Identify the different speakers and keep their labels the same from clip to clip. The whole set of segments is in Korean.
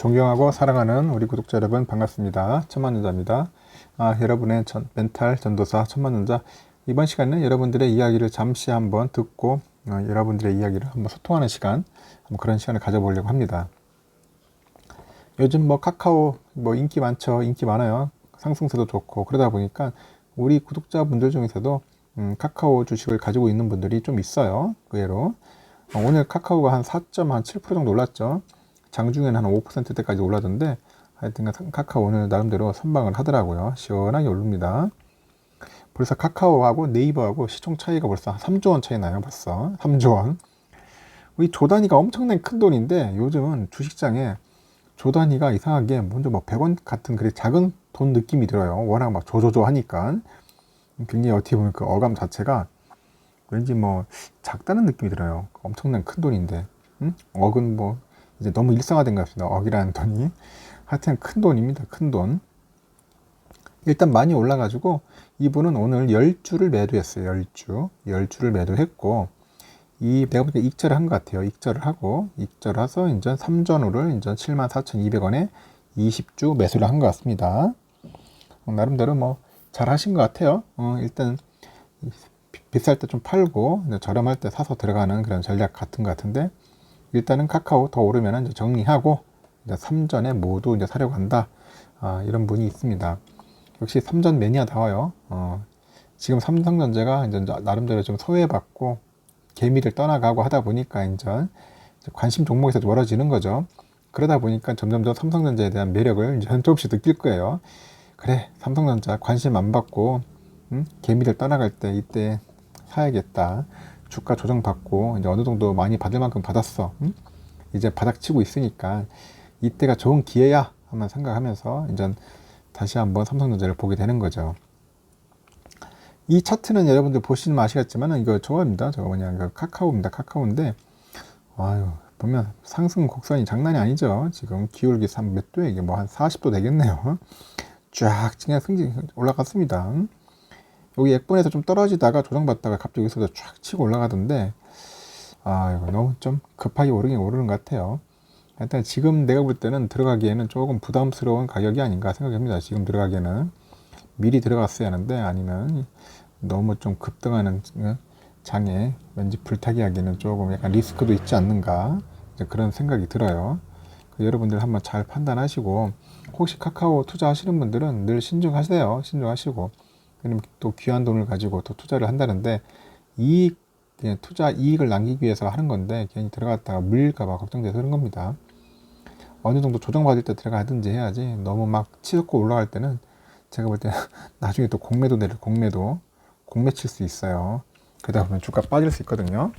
Speaker 1: 존경하고 사랑하는 우리 구독자 여러분 반갑습니다. 천만전자입니다. 여러분의 멘탈 전도사 천만전자, 이번 시간에는 여러분들의 이야기를 잠시 한번 듣고 여러분들의 이야기를 한번 소통하는 시간, 한번 그런 시간을 가져보려고 합니다. 요즘 카카오 인기 많죠. 인기 많아요. 상승세도 좋고. 그러다 보니까 우리 구독자분들 중에서도 카카오 주식을 가지고 있는 분들이 좀 있어요. 의외로 오늘 카카오가 한 4.7% 정도 올랐죠. 장중에는 한 5%대까지 올라던데, 하여튼 카카오 오늘 나름대로 선방을 하더라고요. 시원하게 오릅니다. 벌써 카카오하고 네이버하고 시총 차이가 벌써 3조 원 차이 나요. 벌써 3조 원. 이 조 단위가 엄청나게 큰 돈인데, 요즘은 주식장에 조 단위가 이상하게 먼저 100원 같은 그리 작은 돈 느낌이 들어요. 워낙 조조조 하니까 굉장히 어떻게 보면 그 어감 자체가 왠지 작다는 느낌이 들어요. 엄청난 큰 돈인데, 억은 이제 너무 일상화된 것 같습니다. 억이라는 돈이. 하여튼 큰 돈입니다. 큰 돈. 일단 많이 올라가지고 이분은 오늘 10주를 매도했어요. 10주를 매도했고, 내가 보니까 익절을 한 것 같아요. 익절을 하고, 익절해서 이제 3전후를 이제 74,200원에 20주 매수를 한 것 같습니다. 나름대로 잘 하신 것 같아요. 일단 비쌀 때 좀 팔고 저렴할 때 사서 들어가는 그런 전략 같은 것 같은데, 일단은 카카오 더 오르면 이제 정리하고 이제 3전에 모두 이제 사려고 한다. 이런 분이 있습니다. 역시 3전 매니아다워요. 지금 삼성전자가 이제 나름대로 좀 소외받고 개미를 떠나가고 하다 보니까 이제 관심 종목에서 멀어지는 거죠. 그러다 보니까 점점점 삼성전자에 대한 매력을 이제 조금씩 느낄 거예요. 그래, 삼성전자 관심 안 받고 개미들 떠나갈 때 이때 사야겠다. 주가 조정받고 이제 어느 정도 많이 받을 만큼 받았어. 이제 바닥치고 있으니까 이때가 좋은 기회야 한번 생각하면서 이제 다시 한번 삼성전자를 보게 되는 거죠. 이 차트는 여러분들 보시면 아시겠지만 이거 저겁니다. 저거 이거 카카오입니다. 카카오인데 보면 상승 곡선이 장난이 아니죠. 지금 기울기 몇 도에 이게 한 40도 되겠네요. 쫙 그냥 승진 올라갔습니다. 여기 액본에서 좀 떨어지다가 조정받다가 갑자기 여기서 쫙 치고 올라가던데, 이거 너무 좀 급하게 오르긴 오르는 것 같아요. 일단 지금 내가 볼 때는 들어가기에는 조금 부담스러운 가격이 아닌가 생각합니다. 지금 들어가기에는 미리 들어갔어야 하는데, 아니면 너무 좀 급등하는 장에 왠지 불타기 하기에는 조금 약간 리스크도 있지 않는가, 그런 생각이 들어요. 여러분들 한번 잘 판단하시고, 혹시 카카오 투자하시는 분들은 늘 신중하세요. 신중하시고, 왜냐면 또 귀한 돈을 가지고 또 투자를 한다는데, 투자 이익을 남기기 위해서 하는 건데 괜히 들어갔다가 물릴까봐 걱정돼서 그런 겁니다. 어느 정도 조정받을 때 들어가든지 해야지, 너무 치솟고 올라갈 때는 제가 볼 때 나중에 또 공매 칠 수 있어요. 그러다 보면 주가 빠질 수 있거든요.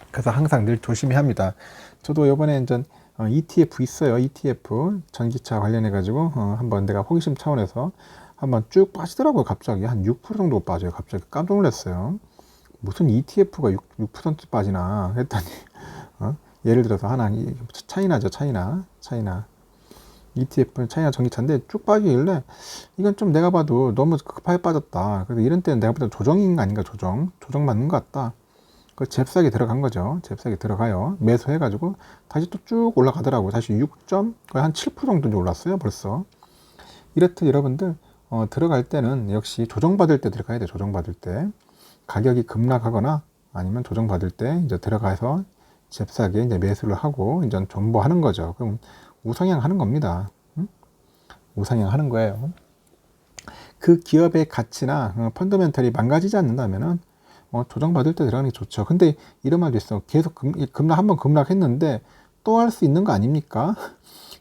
Speaker 1: 그래서 항상 늘 조심히 합니다. 저도 이번에 이제 ETF 있어요. ETF 전기차 관련해 가지고 한번 내가 호기심 차원에서 한번 쭉 빠지더라고요. 갑자기 한 6% 정도 빠져요. 갑자기 깜짝 놀랐어요. 무슨 ETF가 6% 빠지나 했더니 예를 들어서 하나, 차이나죠. 차이나 ETF 차이나 전기차인데 쭉 빠지길래 이건 좀 내가 봐도 너무 급하게 빠졌다. 그래서 이런 때는 내가 보다 조정인 거 아닌가. 조정 맞는 것 같다. 그 잽싸게 들어간 거죠. 잽싸게 들어가요. 매수해가지고 다시 또 쭉 올라가더라고요. 다시 6.7% 정도 올랐어요. 벌써. 이렇듯 여러분들 들어갈 때는 역시 조정받을 때 들어가야 돼요. 조정받을 때. 가격이 급락하거나 아니면 조정받을 때 이제 들어가서 잽싸게 이제 매수를 하고 이제 존버하는 거죠. 그럼 우상향 하는 겁니다. 우상향 하는 거예요. 그 기업의 가치나 펀더멘털이 망가지지 않는다면은 조정받을 때 들어가는 게 좋죠. 근데 이런 말도 있어. 계속 한번 급락했는데 또 할 수 있는 거 아닙니까?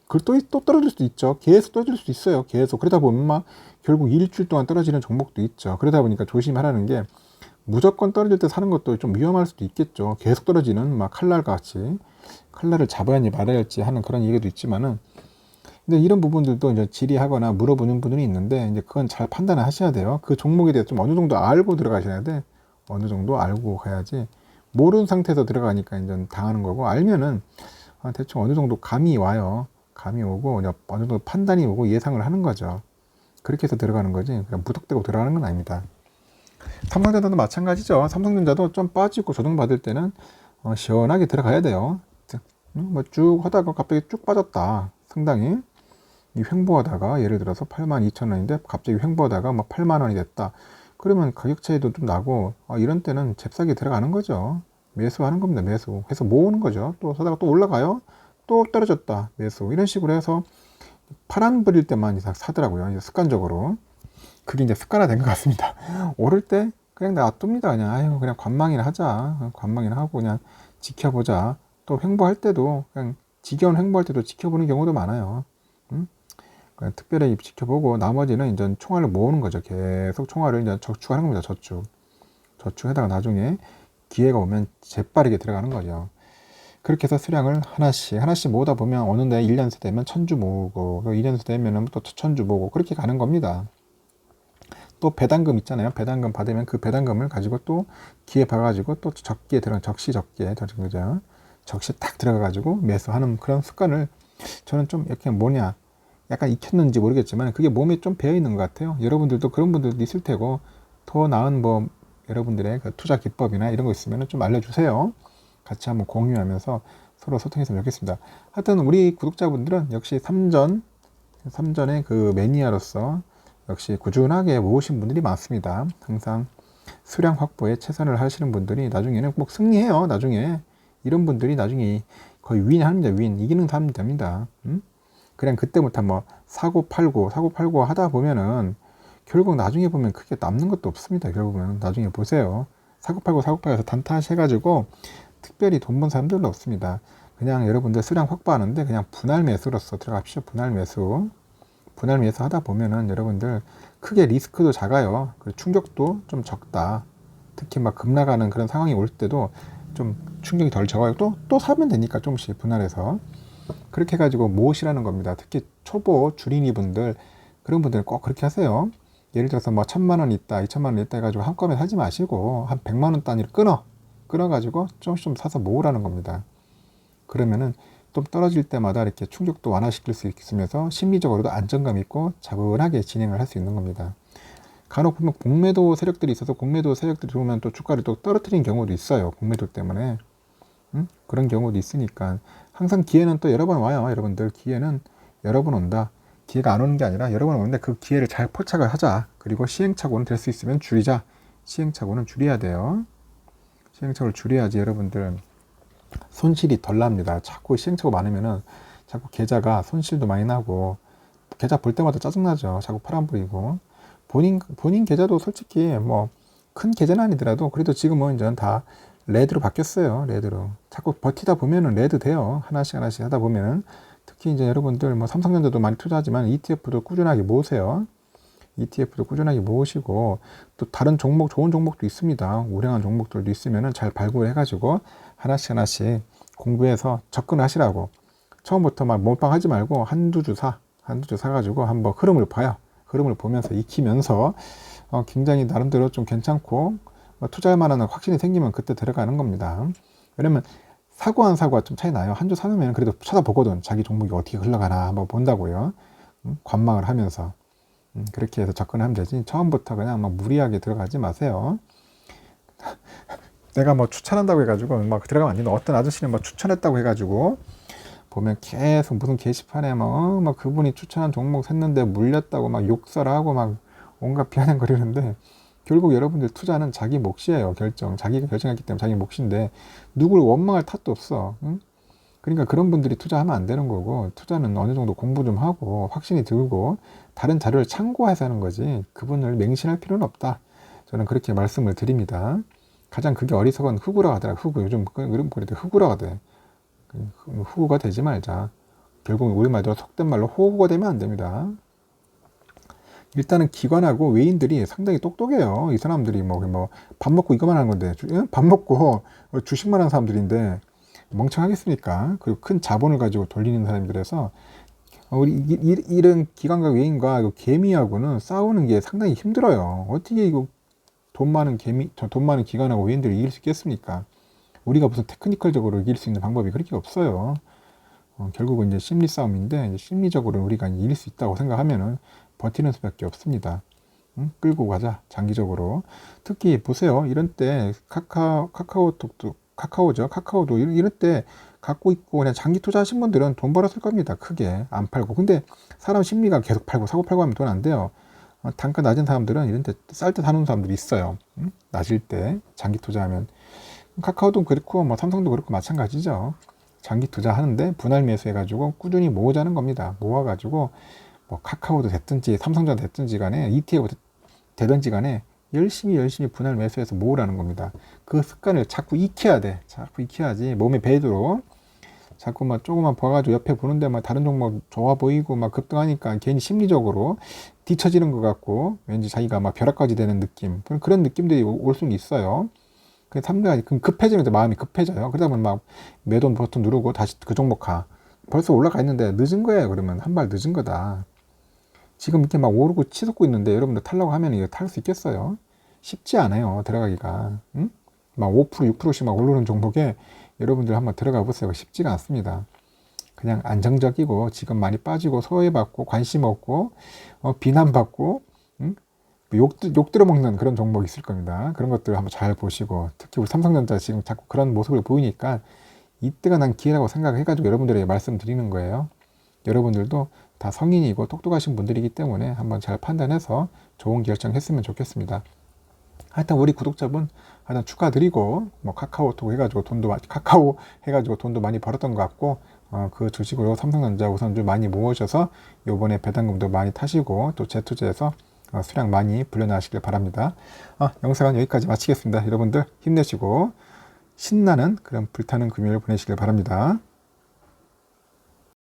Speaker 1: 그걸 또 떨어질 수도 있죠. 계속 떨어질 수도 있어요. 계속. 그러다 보면 결국 일주일 동안 떨어지는 종목도 있죠. 그러다 보니까 조심하라는 게, 무조건 떨어질 때 사는 것도 좀 위험할 수도 있겠죠. 계속 떨어지는 칼날같이 칼날을 잡아야 할지 말아야 할지 하는 그런 얘기도 있지만은, 근데 이런 부분들도 이제 질의하거나 물어보는 분들이 있는데, 이제 그건 잘 판단을 하셔야 돼요. 그 종목에 대해서 좀 어느 정도 알고 들어가셔야 돼. 어느 정도 알고 가야지. 모르는 상태에서 들어가니까 이제 당하는 거고, 알면은 대충 어느 정도 감이 와요. 감이 오고 어느 정도 판단이 오고 예상을 하는 거죠. 그렇게 해서 들어가는 거지, 그냥 무턱대고 들어가는 건 아닙니다. 삼성전자도 마찬가지죠. 삼성전자도 좀 빠지고 조정받을 때는 시원하게 들어가야 돼요. 쭉 하다가 갑자기 쭉 빠졌다. 상당히 이 횡보하다가 예를 들어서 82,000원인데 갑자기 횡보하다가 막 8만 원이 됐다. 그러면 가격 차이도 좀 나고 이런 때는 잽싸게 들어가는 거죠. 매수하는 겁니다. 매수. 해서 모으는 거죠. 또 사다가 또 올라가요. 또 떨어졌다. 매수. 이런 식으로 해서 파란불일 때만 이상 사더라고요. 이제 습관적으로. 그게 이제 습관화된 것 같습니다. 오를 때 그냥 놔둡니다. 그냥 아유 그냥 관망이나 하자. 관망이나 하고 그냥 지켜보자. 또 횡보할 때도 그냥 지겨운 횡보할 때도 지켜보는 경우도 많아요. 그냥 특별히 지켜보고 나머지는 이제 총알을 모으는 거죠. 계속 총알을 이제 저축하는 겁니다. 저축하다가 나중에 기회가 오면 재빠르게 들어가는 거죠. 그렇게 해서 수량을 하나씩 모으다 보면 어느 날 1년새 되면 1000주 모으고 2년새 되면 또 1000주 모으고 그렇게 가는 겁니다. 또 배당금 있잖아요. 배당금 받으면 그 배당금을 가지고 또 기회 봐가지고 또 적기에 들어간 적시 그죠? 적시 딱 들어가가지고 매수하는 그런 습관을 저는 좀 이렇게 뭐냐 약간 익혔는지 모르겠지만 그게 몸에 좀 배어 있는 것 같아요. 여러분들도 그런 분들도 있을 테고 더 나은 뭐 여러분들의 그 투자 기법이나 이런 거 있으면 좀 알려주세요. 같이 한번 공유하면서 서로 소통했으면 좋겠습니다. 하여튼 우리 구독자분들은 역시 삼전의 그 매니아로서 역시 꾸준하게 모으신 분들이 많습니다. 항상 수량 확보에 최선을 하시는 분들이 나중에는 꼭 승리해요. 나중에 이런 분들이 나중에 거의 윈합니다. 이기는 사람이 됩니다. 그냥 그때부터 뭐 사고 팔고 하다 보면은 결국 나중에 보면 크게 남는 것도 없습니다. 결국은 나중에 보세요. 사고 팔고해서 단타하셔가지고 특별히 돈 번 사람들은 없습니다. 그냥 여러분들 수량 확보하는데 그냥 분할 매수로서 들어갑시오. 분할 매수 하다 보면은 여러분들 크게 리스크도 작아요. 그리고 충격도 좀 적다. 특히 막 급락하는 그런 상황이 올 때도 좀 충격이 덜 적어요. 또 사면 되니까 조금씩 분할해서 그렇게 해가지고 모으시라는 겁니다. 특히 초보 주린이 분들 그런 분들은 꼭 그렇게 하세요. 예를 들어서 뭐 1000만 원 있다, 2000만 원 있다 해가지고 한꺼번에 사지 마시고 한 100만 원 단위로 끊어가지고 조금씩 좀 사서 모으라는 겁니다. 그러면은 또 떨어질 때마다 이렇게 충격도 완화시킬 수 있으면서 심리적으로도 안정감 있고 차분하게 진행을 할 수 있는 겁니다. 간혹 보면 공매도 세력들이 있어서 공매도 세력들이 들어오면 또 주가를 또 떨어뜨리는 경우도 있어요. 공매도 때문에. 그런 경우도 있으니까 항상 기회는 또 여러 번 와요. 여러분들 기회는 여러 번 온다. 기회가 안 오는 게 아니라 여러 번 오는데 그 기회를 잘 포착을 하자. 그리고 시행착오는 될 수 있으면 줄이자. 시행착오는 줄여야 돼요. 시행착오를 줄여야지 여러분들 손실이 덜 납니다. 자꾸 시행착오 많으면은 자꾸 계좌가 손실도 많이 나고 계좌 볼 때마다 짜증나죠. 자꾸 파란불이고 본인 계좌도 솔직히 뭐 큰 계좌는 아니더라도 그래도 지금은 이제 다 레드로 바뀌었어요. 레드로 자꾸 버티다 보면은 레드 돼요. 하나씩 하다 보면은 특히 이제 여러분들 뭐 삼성전자도 많이 투자하지만 ETF도 꾸준하게 모으세요. ETF도 꾸준하게 모으시고 또 다른 종목 좋은 종목도 있습니다. 우량한 종목들도 있으면은 잘 발굴해가지고 하나씩 공부해서 접근하시라고. 처음부터 막 몰빵하지 말고 한두 주 사가지고 한번 흐름을 봐요. 흐름을 보면서 익히면서 굉장히 나름대로 좀 괜찮고 투자할 만한 확신이 생기면 그때 들어가는 겁니다. 왜냐면 사고 안 사고가 좀 차이 나요. 한 주 사놓으면 그래도 쳐다보거든. 자기 종목이 어떻게 흘러가나 한번 본다고요. 관망을 하면서 그렇게 해서 접근하면 되지. 처음부터 그냥 막 무리하게 들어가지 마세요. 내가 뭐 추천한다고 해가지고 막 들어가면 안 된다. 어떤 아저씨는 뭐 추천했다고 해가지고 보면 계속 무슨 게시판에 막 그분이 추천한 종목 샀는데 물렸다고 막 욕설하고 막 온갖 비아냥거리는데 결국 여러분들 투자는 자기 몫이에요. 자기가 결정했기 때문에 자기 몫인데 누굴 원망할 탓도 없어. 응? 그러니까 그런 분들이 투자하면 안 되는 거고 투자는 어느 정도 공부 좀 하고 확신이 들고 다른 자료를 참고해서 하는 거지 그분을 맹신할 필요는 없다. 저는 그렇게 말씀을 드립니다. 가장 그게 어리석은 흑우라고 하더라고요. 흑우. 요즘 그래도 흑우라고 하대. 흑우가 되지 말자. 결국 우리 말대로 속된 말로 호구가 되면 안 됩니다. 일단은 기관하고 외인들이 상당히 똑똑해요. 이 사람들이 뭐 밥 먹고 이거만 하는 건데 밥 먹고 주식만 하는 사람들인데 멍청하겠습니까? 그리고 큰 자본을 가지고 돌리는 사람들에서 우리 이런 기관과 외인과 개미하고는 싸우는 게 상당히 힘들어요. 어떻게 이거 돈 많은 기관하고 외인들을 이길 수 있겠습니까? 우리가 무슨 테크니컬적으로 이길 수 있는 방법이 그렇게 없어요. 결국은 이제 심리 싸움인데 심리적으로 우리가 이길 수 있다고 생각하면은 버티는 수밖에 없습니다. 끌고 가자 장기적으로. 특히 보세요. 이런 때 카카오도 이럴 때 갖고 있고 그냥 장기 투자하신 분들은 돈 벌었을 겁니다. 크게 안 팔고. 근데 사람 심리가 계속 팔고 사고 팔고 하면 돈 안 돼요. 단가 낮은 사람들은 이런 데 쌀 때 사는 사람들이 있어요. 낮을 때 장기 투자하면. 카카오도 그렇고 뭐 삼성도 그렇고 마찬가지죠. 장기 투자하는데 분할 매수해가지고 꾸준히 모으자는 겁니다. 모아가지고 뭐 카카오도 됐든지 삼성전자 됐든지 간에 ETF 되든지 간에 열심히 분할 매수해서 모으라는 겁니다. 그 습관을 자꾸 익혀야 돼. 자꾸 익혀야지 몸에 배도록. 자꾸 막 조금만 봐가지고 옆에 보는데 막 다른 종목 좋아 보이고 막 급등하니까 괜히 심리적으로 뒤처지는 것 같고 왠지 자기가 막 벼락까지 되는 느낌, 그런 느낌들이 올 수는 있어요. 그 상대가 급해지면서 마음이 급해져요. 그러다 보면 막 매도 버튼 누르고 다시 그 종목 가. 벌써 올라가 있는데 늦은 거예요. 그러면 한 발 늦은 거다. 지금 이렇게 막 오르고 치솟고 있는데 여러분들 탈라고 하면 이거 탈 수 있겠어요? 쉽지 않아요. 들어가기가. 응? 막 5%, 6%씩 막 오르는 종목에 여러분들 한번 들어가 보세요. 쉽지가 않습니다. 그냥 안정적이고 지금 많이 빠지고 소외받고 관심 없고 비난받고 욕 들어먹는 그런 종목이 있을 겁니다. 그런 것들을 한번 잘 보시고 특히 우리 삼성전자 지금 자꾸 그런 모습을 보이니까 이때가 난 기회라고 생각해가지고 여러분들에게 말씀드리는 거예요. 여러분들도 다 성인이고 똑똑하신 분들이기 때문에 한번 잘 판단해서 좋은 결정했으면 좋겠습니다. 하여튼 우리 구독자분 하여튼 축하드리고 뭐 카카오 해가지고 돈도 많이 벌었던 것 같고 그 주식으로 삼성전자 우선주 많이 모으셔서 요번에 배당금도 많이 타시고 또 재투자해서 수량 많이 불려나가시길 바랍니다. 영상은 여기까지 마치겠습니다. 여러분들 힘내시고 신나는 그런 불타는 금요일 보내시길 바랍니다.